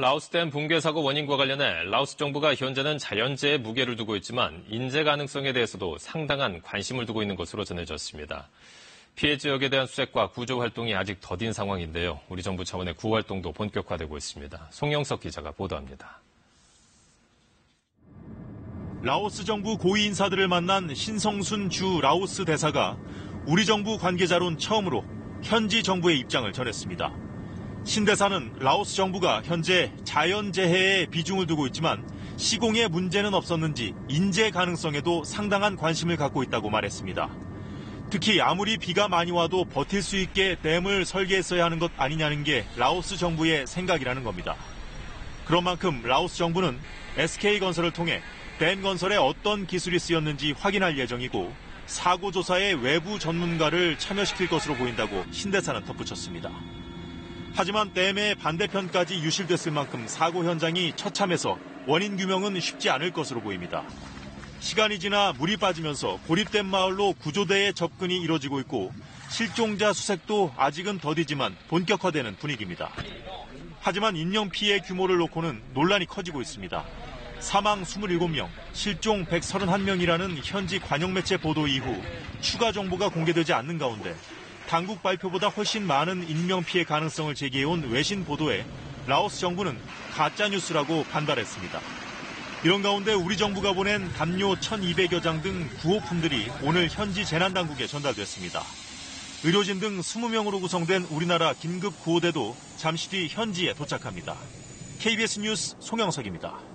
라오스댐 붕괴 사고 원인과 관련해 라오스 정부가 현재는 자연재해에 무게를 두고 있지만 인재 가능성에 대해서도 상당한 관심을 두고 있는 것으로 전해졌습니다. 피해 지역에 대한 수색과 구조 활동이 아직 더딘 상황인데요. 우리 정부 차원의 구호 활동도 본격화되고 있습니다. 송영석 기자가 보도합니다. 라오스 정부 고위 인사들을 만난 신성순 주 라오스 대사가 우리 정부 관계자론 처음으로 현지 정부의 입장을 전했습니다. 신 대사는 라오스 정부가 현재 자연재해에 비중을 두고 있지만 시공에 문제는 없었는지 인재 가능성에도 상당한 관심을 갖고 있다고 말했습니다. 특히 아무리 비가 많이 와도 버틸 수 있게 댐을 설계했어야 하는 것 아니냐는 게 라오스 정부의 생각이라는 겁니다. 그런 만큼 라오스 정부는 SK건설을 통해 댐 건설에 어떤 기술이 쓰였는지 확인할 예정이고 사고 조사에 외부 전문가를 참여시킬 것으로 보인다고 신 대사는 덧붙였습니다. 하지만 댐의 반대편까지 유실됐을 만큼 사고 현장이 처참해서 원인 규명은 쉽지 않을 것으로 보입니다. 시간이 지나 물이 빠지면서 고립된 마을로 구조대의 접근이 이뤄지고 있고 실종자 수색도 아직은 더디지만 본격화되는 분위기입니다. 하지만 인명피해 규모를 놓고는 논란이 커지고 있습니다. 사망 27명, 실종 131명이라는 현지 관영매체 보도 이후 추가 정보가 공개되지 않는 가운데 당국 발표보다 훨씬 많은 인명피해 가능성을 제기해온 외신 보도에 라오스 정부는 가짜뉴스라고 반발했습니다. 이런 가운데 우리 정부가 보낸 담요 1,200여 장 등 구호품들이 오늘 현지 재난당국에 전달됐습니다. 의료진 등 20명으로 구성된 우리나라 긴급구호대도 잠시 뒤 현지에 도착합니다. KBS 뉴스 송영석입니다.